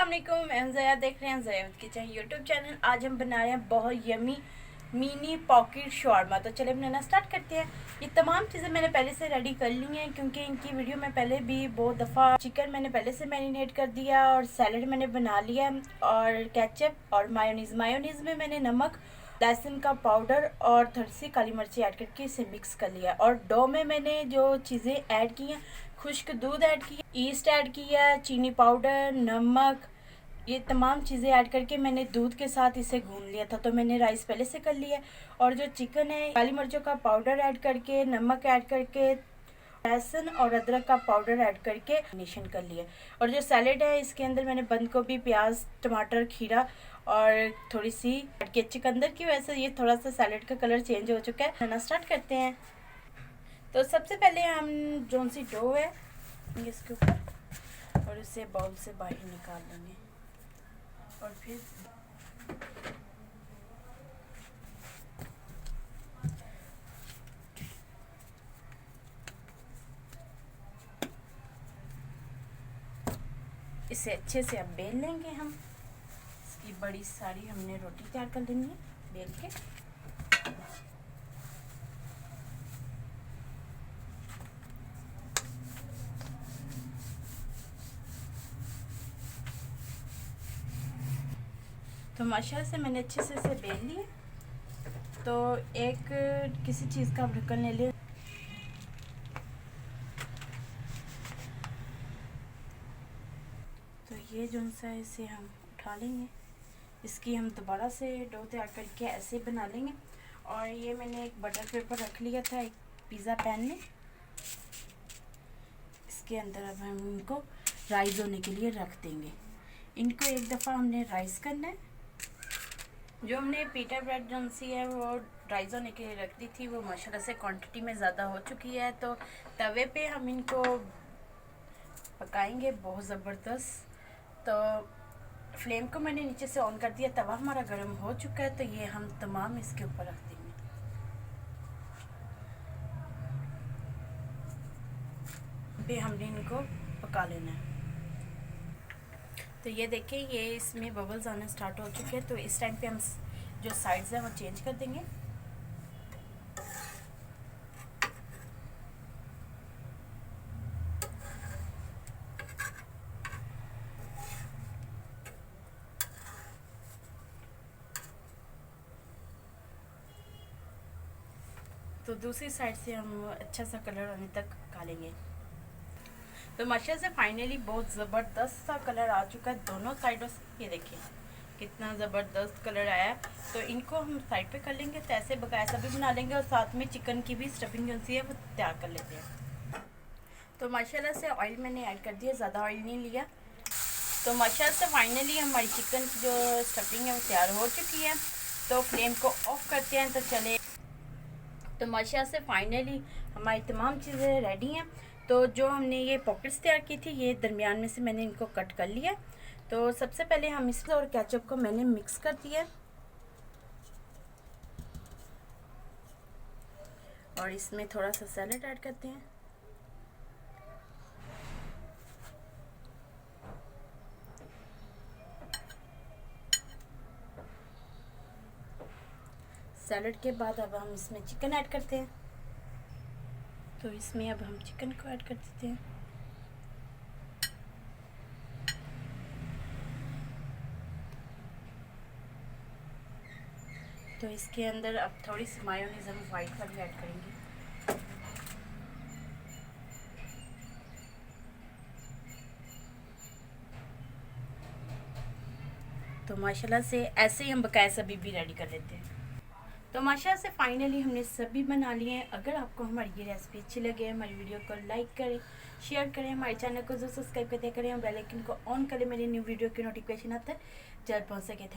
अस्सलामुअलैकुम, मैं ज़या देख रहे हैं ज़या किचन यूट्यूब चैनल। आज हम बना रहे हैं बहुत यमी मिनी पॉकेट शॉर्मा। तो चले बनाना स्टार्ट करते हैं। ये तमाम चीज़ें मैंने पहले से रेडी कर ली हैं क्योंकि इनकी वीडियो में पहले भी बहुत दफ़ा चिकन मैंने पहले से मैरिनेट कर दिया और सैलड मैंने बना लिया और केचप और मायोनीज़ में मैंने नमक, लहसुन का पाउडर और थोड़ी सी काली मिर्ची ऐड करके इसे मिक्स कर लिया। और डो में मैंने जो चीज़ें ऐड की हैं, खुश्क दूध ऐड किया, ईस्ट ऐड किया, चीनी पाउडर, नमक, ये तमाम चीज़ें ऐड करके मैंने दूध के साथ इसे गूंद लिया था। तो मैंने राइस पहले से कर लिया और जो चिकन है काली मिर्चों का पाउडर ऐड करके, नमक ऐड करके, लहसुन और अदरक का पाउडर ऐड करके मैरिनेशन कर लिया। और जो सैलेड है इसके अंदर मैंने बंद गोभी, प्याज, टमाटर, खीरा और थोड़ी सी के चुकंदर की वजह से ये थोड़ा सा सैलेड का कलर चेंज हो चुका है। खाना स्टार्ट करते हैं। तो सबसे पहले हम जो सी डो है इसके ऊपर और उसे बाउल से बाहर निकाल लेंगे और फिर इसे अच्छे से अब बेल लेंगे हम। इसकी बड़ी सारी हमने रोटी तैयार कर लेनी है बेल के। तो माशाल्लाह से मैंने अच्छे से इसे बेल लिए। तो एक किसी चीज़ का ढक्कन ले लें। तो ये जो सा है इसे हम उठा लेंगे। इसकी हम दोबारा से डो तैयार करके ऐसे बना लेंगे। और ये मैंने एक बटर पेपर रख लिया था एक पिज़्ज़ा पैन में। इसके अंदर अब हम इनको राइस होने के लिए रख देंगे। इनको एक दफ़ा हमने राइस करना है। जो हमने पीटा ब्रेड जो सी है वो राइस होने के लिए रख दी थी, वो माशाल्लाह से क्वांटिटी में ज़्यादा हो चुकी है। तो तवे पे हम इनको पकाएंगे बहुत ज़बरदस्त। तो फ्लेम को मैंने नीचे से ऑन कर दिया। तवा हमारा गर्म हो चुका है। तो ये हम तमाम इसके ऊपर रख देंगे। पे हमने इनको पका लेना है। तो ये देखिए ये इसमें बबल्स आना स्टार्ट हो चुके हैं। तो इस टाइम पे हम जो साइड्स हैं वो चेंज कर देंगे। तो दूसरी साइड से हम अच्छा सा कलर आने तक कालेंगे। तो माशाल्लाह से फाइनली बहुत ज़बरदस्त सा कलर आ चुका है दोनों साइडों से। ये देखिए कितना ज़बरदस्त कलर आया है। तो इनको हम साइड पे कर लेंगे। तो ऐसे बकाया सभी बना लेंगे और साथ में चिकन की भी स्टफिंग जो सी है वो तैयार कर लेते हैं। तो माशाल्लाह से ऑयल मैंने ऐड कर दिया, ज़्यादा ऑयल नहीं लिया। तो माशाल्लाह से फाइनली हमारी चिकन की जो स्टफिंग है वो तैयार हो चुकी है। तो फ्लेम को ऑफ करते हैं। तो चले, तो माशाल्लाह से फाइनली हमारी तमाम चीज़ें रेडी हैं। तो जो हमने ये पॉकेट्स तैयार की थी ये दरमियान में से मैंने इनको कट कर लिया। तो सबसे पहले हम इसमें और केचप को मैंने मिक्स कर दिया और इसमें थोड़ा सा सैलेड ऐड करते हैं। सैलेड के बाद अब हम इसमें चिकन ऐड करते हैं। तो इसमें अब हम चिकन को ऐड कर देते हैं। तो इसके अंदर अब थोड़ी सी मायोनीज़ हम वाइट वाली ऐड करेंगे। तो माशाल्लाह से ऐसे ही हम बकाया सभी भी रेडी कर लेते हैं। तो माशाल्लाह से फाइनली हमने सभी बना लिए हैं। अगर आपको हमारी ये रेसिपी अच्छी लगे हमारी वीडियो को लाइक करें, शेयर करें, हमारे चैनल को जो सब्सक्राइब करते करें, बेल आइकन को ऑन करें, मेरी न्यू वीडियो की नोटिफिकेशन आता है जल्द पहुँच सके। थैंक